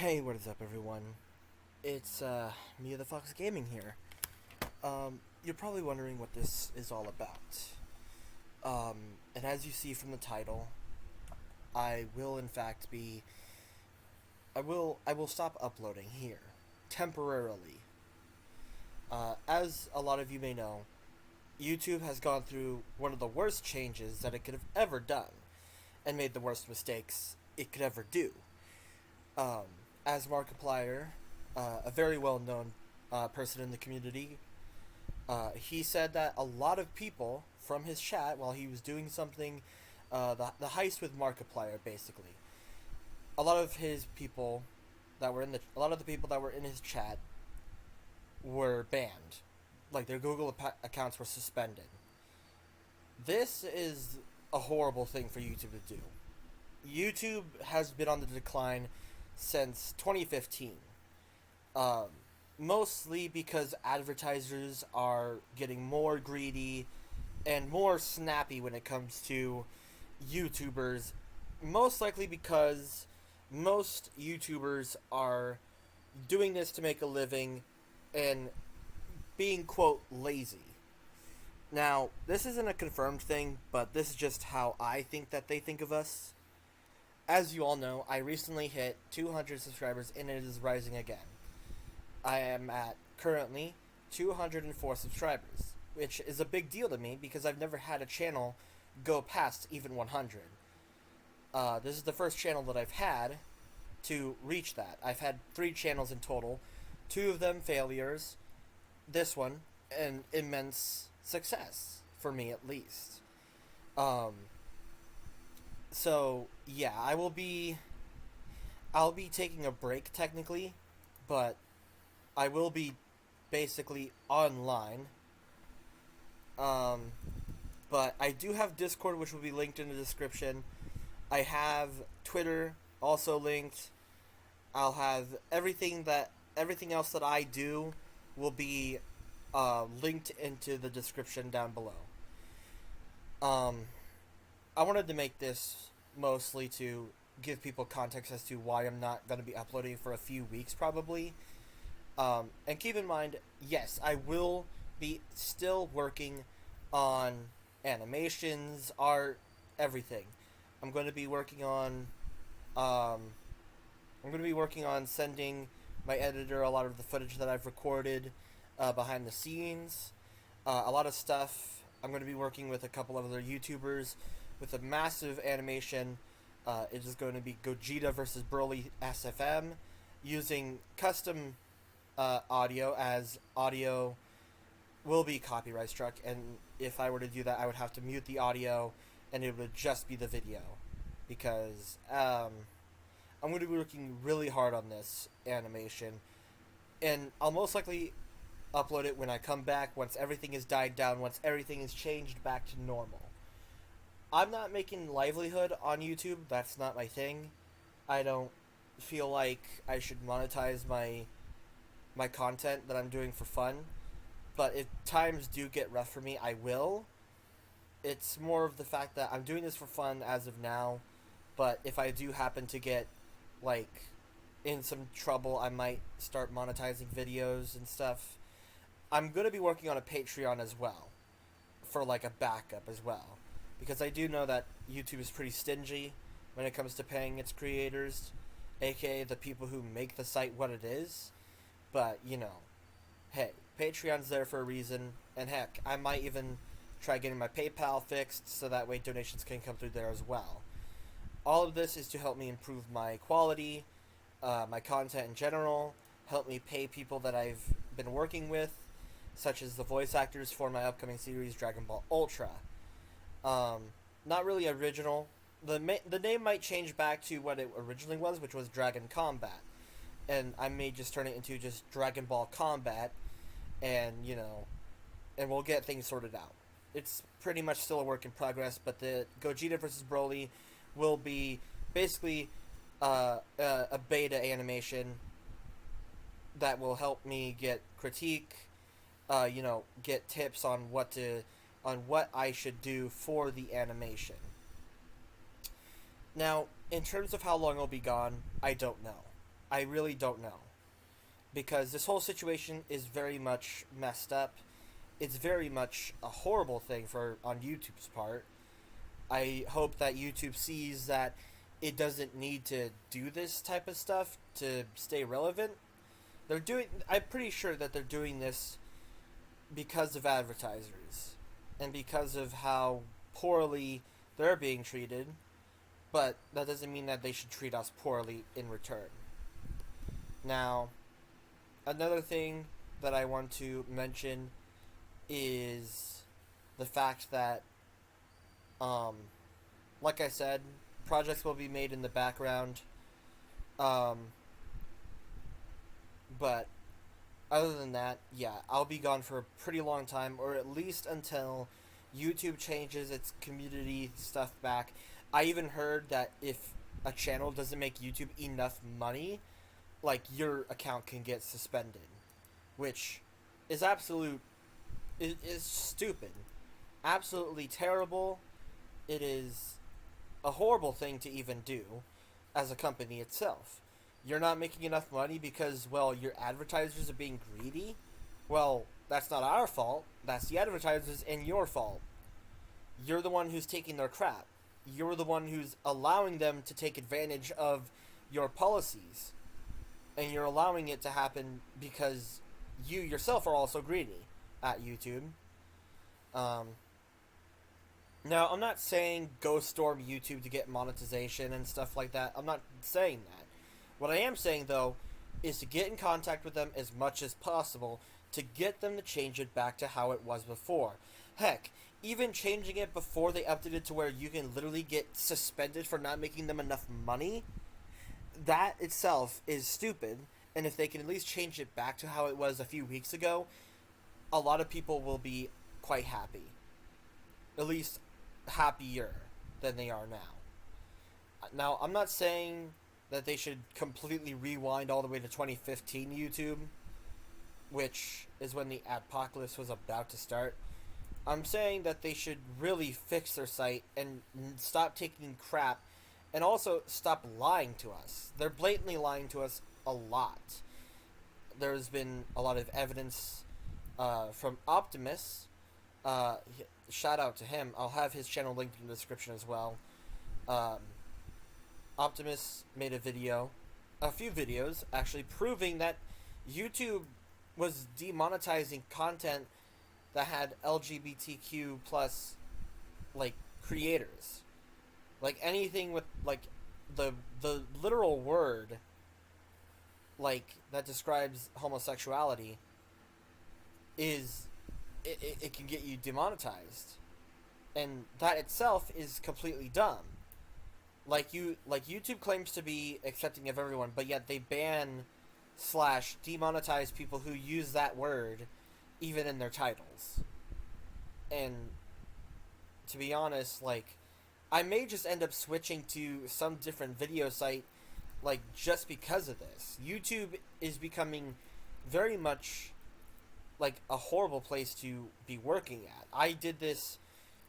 Hey, what is up, everyone? It's Mia the Fox Gaming here. You're probably wondering what this is all about. And as you see from the title, I will in fact be I will stop uploading here temporarily. As a lot of you may know, YouTube has gone through one of the worst changes that it could have ever done and made the worst mistakes it could ever do. Um, as Markiplier, a very well known person in the community, he said that a lot of people from his chat, while he was doing something, the heist with Markiplier, basically, a lot of his people a lot of the people that were in his chat were banned, like their Google accounts were suspended. This is a horrible thing for YouTube to do. YouTube has been on the decline since 2015. Um, Mostly because advertisers are getting more greedy and more snappy when it comes to YouTubers. Most likely because most YouTubers are doing this to make a living and being, quote, lazy. Now, this isn't a confirmed thing, but this is just how I think that they think of us. As you all know, I recently hit 200 subscribers and it is rising again. I am at currently 204 subscribers, which is a big deal to me because I've never had a channel go past even 100. This is the first channel that I've had to reach that. I've had 3 channels in total, 2 of them failures, this one an immense success, for me at least. Um, so yeah, I'll be taking a break technically, but I will be basically online. Um, but I do have Discord, which will be linked in the description. I have Twitter also linked. I'll have everything else that I do will be linked into the description down below. I wanted to make this mostly to give people context as to why I'm not going to be uploading for a few weeks probably. And keep in mind, yes, I will be still working on animations, art, everything. I'm going to be working on um, I'm going to be working on sending my editor a lot of the footage that I've recorded behind the scenes. A lot of stuff. I'm going to be working with a couple of other YouTubers with a massive animation. It is going to be Gogeta versus Broly SFM using custom audio, as audio will be copyright struck, and if I were to do that, I would have to mute the audio and it would just be the video because I'm going to be working really hard on this animation, and I'll most likely upload it when I come back, once everything is died down, once everything is changed back to normal. I'm not making livelihood on YouTube. That's not my thing. I don't feel like I should monetize my content that I'm doing for fun. But if times do get rough for me, I will. It's more of the fact that I'm doing this for fun as of now. But if I do happen to get, like, in some trouble, I might start monetizing videos and stuff. I'm going to be working on a Patreon as well, for, like, a backup as well. Because I do know that YouTube is pretty stingy when it comes to paying its creators, aka the people who make the site what it is. But, you know, hey, Patreon's there for a reason, and heck, I might even try getting my PayPal fixed so that way donations can come through there as well. All of this is to help me improve my quality, my content in general, help me pay people that I've been working with, such as the voice actors for my upcoming series Dragon Ball Ultra. Not really original. The name might change back to what it originally was, which was Dragon Combat. And I may just turn it into just Dragon Ball Combat, and, you know, and we'll get things sorted out. It's pretty much still a work in progress, but the Gogeta vs. Broly will be basically a beta animation that will help me get critique, get tips on what I should do for the animation. Now, in terms of how long I'll be gone, I don't know. I really don't know. Because this whole situation is very much messed up. It's very much a horrible thing for on YouTube's part. I hope that YouTube sees that it doesn't need to do this type of stuff to stay relevant. I'm pretty sure that they're doing this because of advertisers and because of how poorly they're being treated, but that doesn't mean that they should treat us poorly in return. Now, another thing that I want to mention is the fact that, like I said, projects will be made in the background. Um, but other than that, yeah, I'll be gone for a pretty long time, or at least until YouTube changes its community stuff back. I even heard that if a channel doesn't make YouTube enough money, like, your account can get suspended, which is is stupid, absolutely terrible. It is a horrible thing to even do as a company itself. You're not making enough money because, well, your advertisers are being greedy. Well, that's not our fault. That's the advertisers and your fault. You're the one who's taking their crap. You're the one who's allowing them to take advantage of your policies. And you're allowing it to happen because you yourself are also greedy at YouTube. Now, I'm not saying go storm YouTube to get monetization and stuff like that. I'm not saying that. What I am saying, though, is to get in contact with them as much as possible to get them to change it back to how it was before. Heck, even changing it before they updated it to where you can literally get suspended for not making them enough money, that itself is stupid. And if they can at least change it back to how it was a few weeks ago, a lot of people will be quite happy. At least happier than they are now. Now, I'm not saying that they should completely rewind all the way to 2015 YouTube, which is when the apocalypse was about to start. I'm saying that they should really fix their site and stop taking crap, and also stop lying to us. They're blatantly lying to us a lot. There's been a lot of evidence from Optimus. Shout out to him. I'll have his channel linked in the description as well. Optimus made a few videos actually, proving that YouTube was demonetizing content that had LGBTQ plus, like, creators. Like, anything with, like, the literal word, like, that describes homosexuality is, it can get you demonetized. And that itself is completely dumb. Like YouTube claims to be accepting of everyone, but yet they ban / demonetize people who use that word even in their titles. And to be honest, like, I may just end up switching to some different video site, like, just because of this. YouTube is becoming very much like a horrible place to be working at. I did this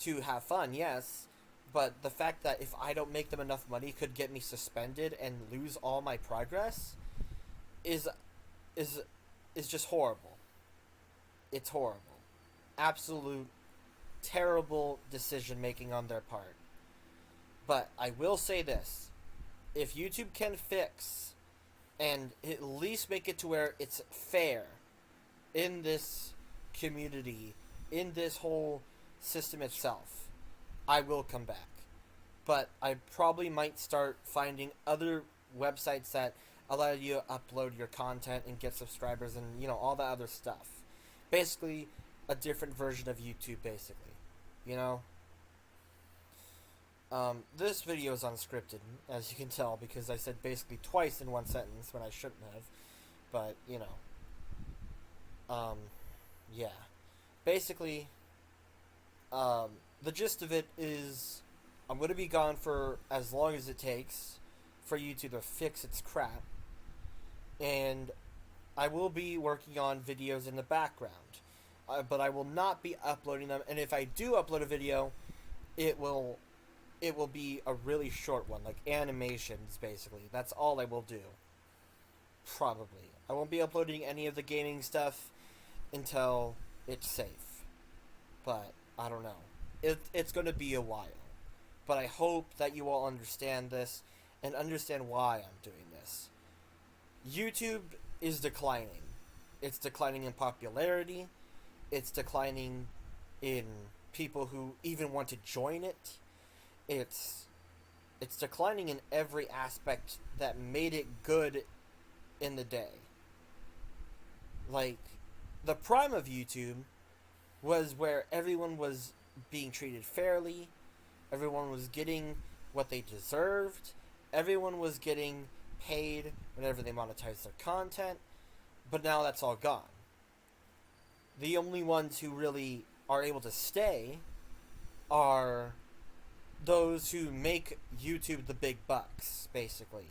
to have fun, yes, but the fact that if I don't make them enough money could get me suspended and lose all my progress is just horrible. It's horrible. Absolute terrible decision making on their part. But I will say this. If YouTube can fix and at least make it to where it's fair in this community, in this whole system itself, I will come back. But I probably might start finding other websites that allow you to upload your content and get subscribers and, you know, all that other stuff. Basically, a different version of YouTube, basically. You know? This video is unscripted, as you can tell, because I said basically twice in one sentence when I shouldn't have. But, you know. Yeah. Basically, the gist of it is I'm going to be gone for as long as it takes for YouTube to fix its crap. And I will be working on videos in the background. But I will not be uploading them. And if I do upload a video, it will be a really short one, like animations, basically. That's all I will do. Probably. I won't be uploading any of the gaming stuff until it's safe. But I don't know. It's going to be a while. But I hope that you all understand this and understand why I'm doing this. YouTube is declining. It's declining in popularity. It's declining in people who even want to join it. It's declining in every aspect that made it good in the day. Like, the prime of YouTube was where everyone was being treated fairly, everyone was getting what they deserved, everyone was getting paid whenever they monetized their content, but now that's all gone. The only ones who really are able to stay are those who make YouTube the big bucks, basically.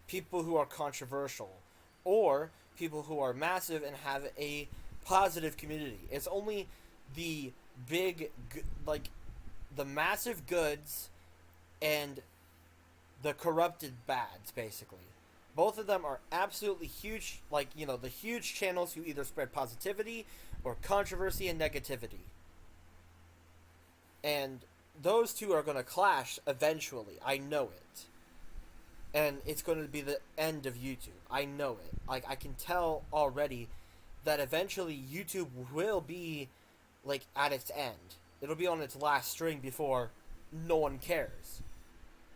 People who are controversial, or people who are massive and have a positive community. It's only the big, like, the massive goods and the corrupted bads, basically. Both of them are absolutely huge, like, the huge channels who either spread positivity or controversy and negativity. And those two are going to clash eventually. I know it. And it's going to be the end of YouTube. I know it. Like, I can tell already that eventually YouTube will be, like, at its end. It'll be on its last string before no one cares.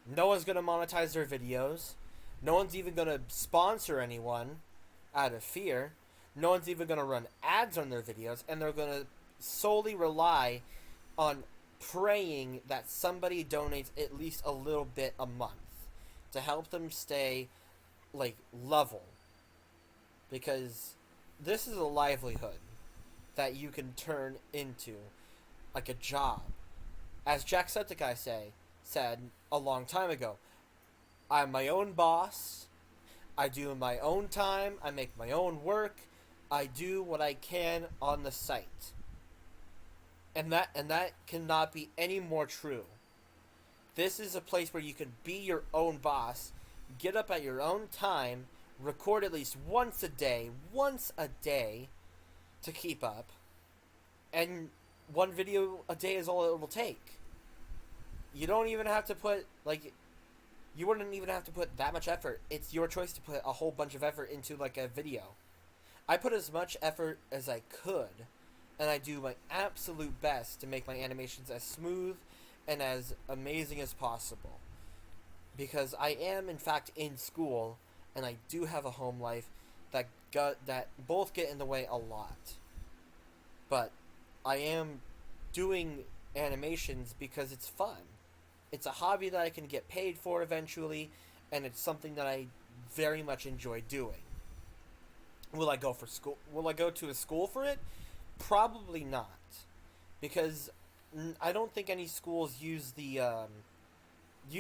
No one's going to monetize their videos. No one's even going to sponsor anyone out of fear. No one's even going to run ads on their videos. And they're going to solely rely on praying that somebody donates at least a little bit a month to help them stay, like, level. Because this is a livelihood that you can turn into, like, a job. As Jacksepticeye said a long time ago, I'm my own boss, I do my own time, I make my own work, I do what I can on the site. And that cannot be any more true. This is a place where you can be your own boss, get up at your own time, record at least once a day to keep up, and one video a day is all it will take. You don't even have to put, like, you wouldn't even have to put that much effort. It's your choice to put a whole bunch of effort into, like, a video. I put as much effort as I could, and I do my absolute best to make my animations as smooth and as amazing as possible. Because I am, in fact, in school, and I do have a home life that both get in the way a lot. But I am doing animations because it's fun. It's a hobby that I can get paid for eventually, and it's something that I very much enjoy doing. Will I go to a school for it? Probably not, because I don't think any schools use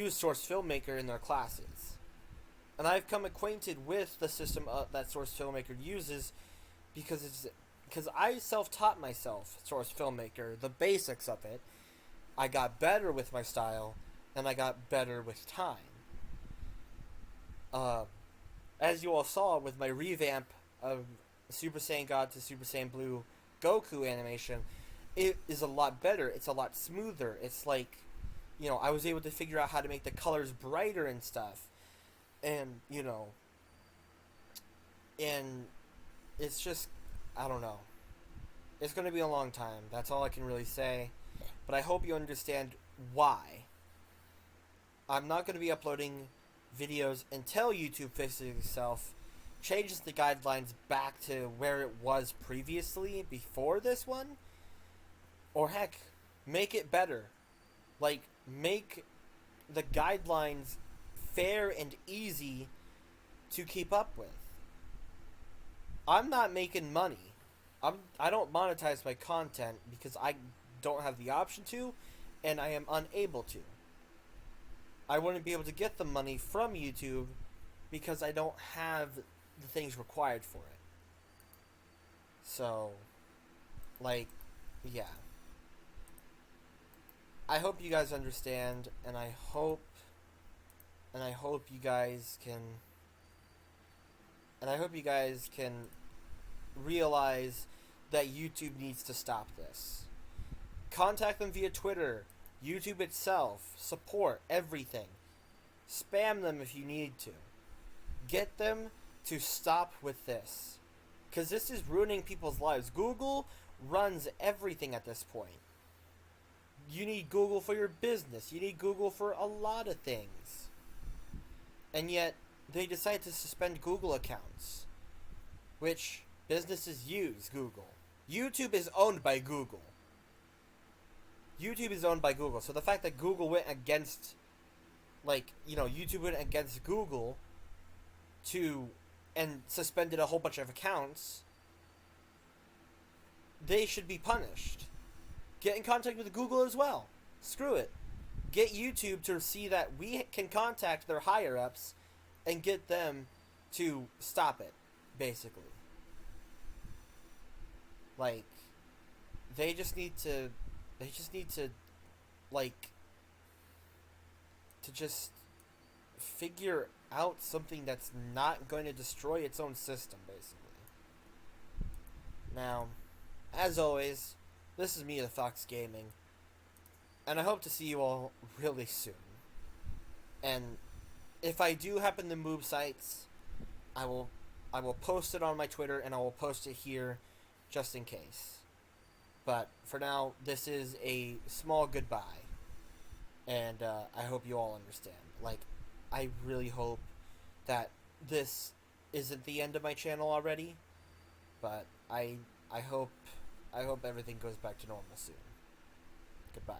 Source Filmmaker in their classes. And I've come acquainted with the system that Source Filmmaker uses because I self-taught myself Source Filmmaker, the basics of it. I got better with my style, and I got better with time. As you all saw with my revamp of Super Saiyan God to Super Saiyan Blue Goku animation, it is a lot better. It's a lot smoother. It's like, I was able to figure out how to make the colors brighter and stuff. And, and it's just, I don't know. It's going to be a long time. That's all I can really say. But I hope you understand why. I'm not going to be uploading videos until YouTube fixes itself, changes the guidelines back to where it was previously before this one. Or heck, make it better. Like, make the guidelines fair and easy to keep up with. I'm not making money. I don't monetize my content because I don't have the option to, and I am unable to. I wouldn't be able to get the money from YouTube because I don't have the things required for it. So, like, yeah. I hope you guys understand, and I hope you guys can And I hope you guys can realize that YouTube needs to stop this. Contact them via Twitter, YouTube itself, support, everything. Spam them if you need to. Get them to stop with this. Because this is ruining people's lives. Google runs everything at this point. You need Google for your business. You need Google for a lot of things. And yet, they decide to suspend Google accounts. Which businesses use Google. YouTube is owned by Google. YouTube is owned by Google. So the fact that Google went against, YouTube went against Google and suspended a whole bunch of accounts, they should be punished. Get in contact with Google as well. Screw it. Get YouTube to see that we can contact their higher-ups and get them to stop it, basically. They just need to just figure out something that's not going to destroy its own system, basically. Now, as always, this is me, the Fox Gaming, and I hope to see you all really soon. And if I do happen to move sites, I will post it on my Twitter, and I will post it here just in case. But for now, this is a small goodbye, and I hope you all understand. I really hope that this isn't the end of my channel already, but I hope everything goes back to normal soon. Goodbye.